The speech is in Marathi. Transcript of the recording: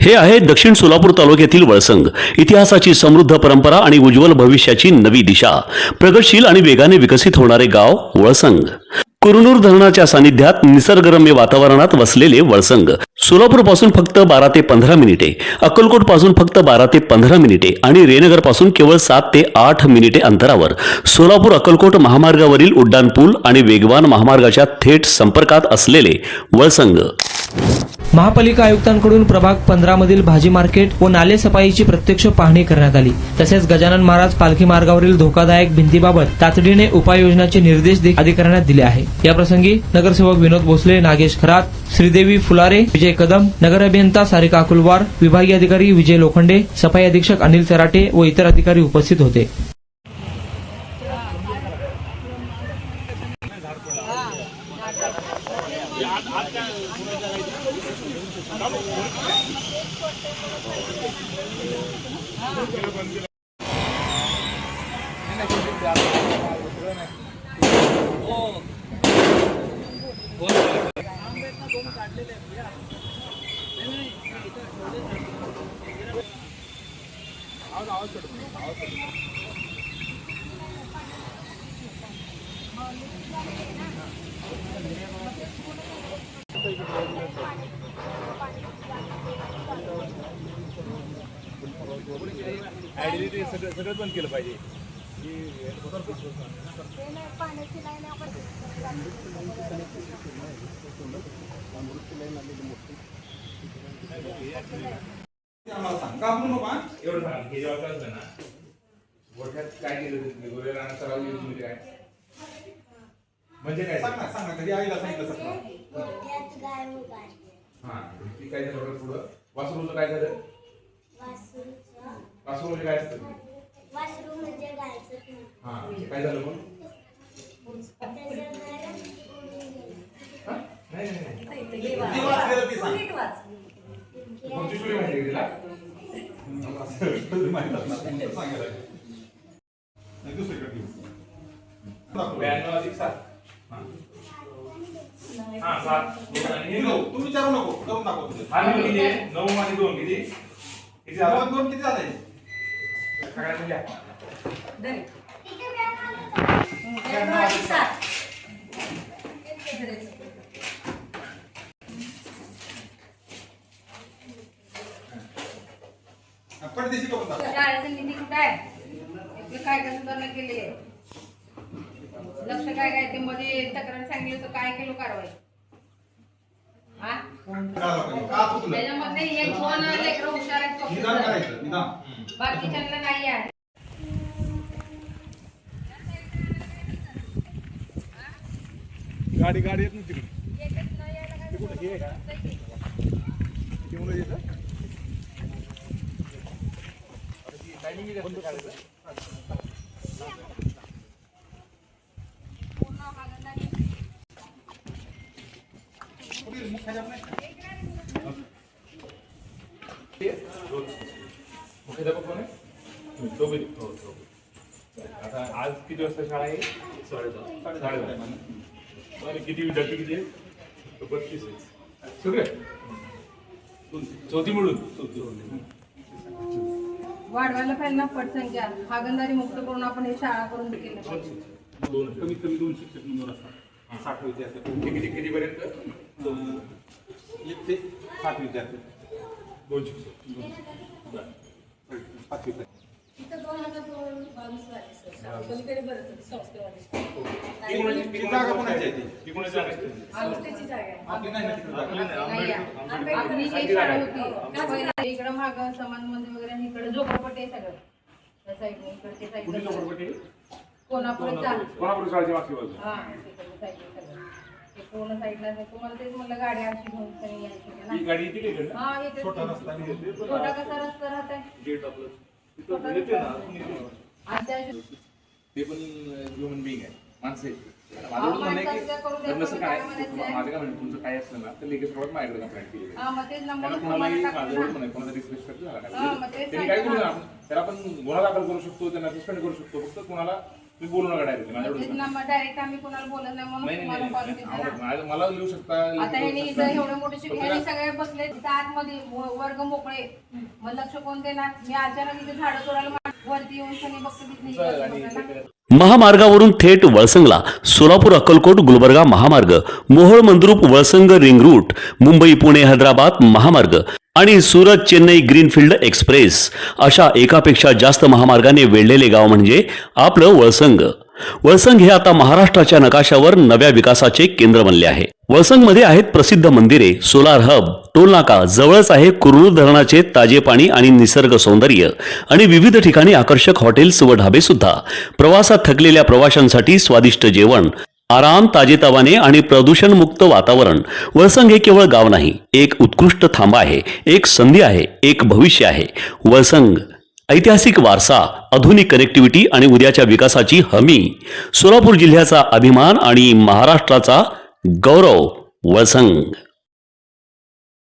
हे आहे दक्षिण सोलापूर तालुक्यातील वळसंग. इतिहासाची समृद्ध परंपरा आणि उज्ज्वल भविष्याची नवी दिशा. प्रगतशील आणि वेगाने विकसित होणारे गाव वळसंग. कुरनूर धरणाच्या सानिध्यात निसर्गरम्य वातावरणात वसलेले वळसंग सोलापूर पासून फक्त 12 ते 15 मिनिटे, अक्कलकोट पासून फक्त 12 ते 15 मिनिटे आणि रेनगर पासून केवळ 7 ते 8 मिनिटे अंतरावर सोलापूर अक्कलकोट महामार्गावरील उड्डाण पूल आणि वेगवान महामार्गाच्या थेट संपर्कात असलेले वळसंग. महापालिका आयुक्तांकडून प्रभाग 15 मधील भाजी मार्केट व नाले सफाईची प्रत्यक्ष पाहणी करण्यात आली. तसेच गजानन महाराज पालखी मार्गावरील धोकादायक भिंतीबाबत तातडीने उपाययोजनाचे निर्देश अधिकाऱ्यांना दिले आहे. याप्रसंगी नगरसेवक विनोद भोसले, नागेश खरात, श्रीदेवी फुलारे, विजय कदम, नगर अभियंता सारिका अकुलवार, विभागीय अधिकारी विजय लोखंडे, सफाई अधीक्षक अनिल सराटे व इतर अधिकारी उपस्थित होते. सगळं बंद केलं पाहिजे. एवढं सांग हे जेव्हा कळतं ना गोठ्यात काय केलं गोऱ्या राहण्याचा राहू म्हणजे काय म्हणजे काय सांग कधी आईला सांगितलं हा ती काय झालं पुढं वासरूचं काय झालं वासरू म्हणजे काय असतं हा काय झालं मग पंचवीस माहिती तिला तुम्ही विचारू नको करून दाखव. 9 आणि 2 किती किती झालं 2 किती झाले सगळ्यांना लिहा. पडदेशी करून दाखव. शाळेचं निधी कुठं आहे आपलं काय कसं करणं केले लक्ष काय काय ते मध्ये तक्रार सांगितली तर काय केलं कारवाई हा त्याच्यामध्ये एक दोन लेकरं हुशार आहेत बाकीच्यांना नाही आहे. गाडी येत नाही तिकडे मुख्याध्यापक कोण आहे दोघे. आता आज किती वाजता शाळा आहे 10:30 आणि किती विद्यार्थी किती आहेत 32 आहेत सगळे चौथी मिळून वाढवायला पाहिजे ना पटसंख्या हागणदारी मुक्त करून आपण हे शाळा करून केलं कमीत कमी 2 शिक्षक म्हणून असतात 60 विद्यार्थी किती पर्यंत 1 ते 7 विद्यार्थी 2 शिक्षक 5 विद्यार्थी किती जागा कोणाची आहे ती आपली नाही ना तिकडे जागा. आपली जी शाळा होती इकडं माग समान मंदिर वगैरे आणि इकडे झोपडपट्टी आहे सगळं त्या साईडने इकडच्या कुठली साईडला झोपडपट्टी कोल्हापूर कोल्हापूर शाळेची मागची बाजू हा तिकडच्या साईडला सगळं ते पूर्ण साईडला तुम्हाला तेच म्हणलं गाड्या अशी घेऊन सगळी यायची ही गाडी येते का हा येते छोटा रस्ता आहे. छोटा कसा रस्ता राहत आहे गेट आपलं तिथं येते ना ते पण ह्युमन बिंग आहे माणसं आहेत. माझं एवढं म्हणणं आहे की जर नसं काय माझं काय म्हणणं तुमचं काय असलं ना तर लगेच प्रॉब्लेम माझ्याकडे कंप्लेंट केली त्याला कोणालाही माझं एवढं म्हणणं कोणाचा डिसरिस्पेक्ट झाला नाही त्यांनी काय करू आपण त्याला आपण गुन्हा दाखल करू शकतो त्यांना सस्पेंड करू शकतो फक्त कोणाला तुम्ही बोलू नका डायरेक्ट डायरेक्ट आम्ही कोणाला बोलत नाही म्हणून तुम्हाला कॉल केला ना. मला लिहू शकता. आता ह्यांनी इथं एवढे मोठे ह्यांनी सगळे बसले तिथं आतमध्ये वर्ग मोकळे, मग लक्ष कोण देणार? मी अचानक इथे झाडं तोडायला वरती येऊन शनी बघतो महामार्गावरून थेट वळसंगला सोलापूर अक्कलकोट गुलबर्गा महामार्ग, मोहोळ मंद्रुप वळसंग रिंग रूट, मुंबई पुणे हैदराबाद महामार्ग आणि सुरत चेन्नई ग्रीनफील्ड एक्सप्रेस अशा एकापेक्षा जास्त महामार्गाने वेढलेले गाव म्हणजे आपलं वळसंग. वळसंग हे आता महाराष्ट्राच्या नकाशावर नव्या विकासाचे केंद्र बनले आहे. वळसंगमध्ये आहेत प्रसिद्ध मंदिरे, सोलार हब, टोलनाका, जवळच आहे कुरनूर धरणाचे ताजे पाणी आणि निसर्ग सौंदर्य आणि विविध ठिकाणी आकर्षक हॉटेल्स व ढाबे सुद्धा. प्रवासात थकलेल्या प्रवाशांसाठी स्वादिष्ट जेवण, आराम, ताजेतवाने आणि प्रदूषणमुक्त वातावरण. वळसंग हे केवळ गाव नाही, एक उत्कृष्ट थांबा आहे, एक संधी आहे, एक भविष्य आहे. वळसंग ऐतिहासिक वारसा, आधुनिक कनेक्टिव्हिटी आणि उद्याच्या विकासाची हमी. सोलापूर जिल्ह्याचा अभिमान आणि महाराष्ट्राचा गौरव. वळसंग.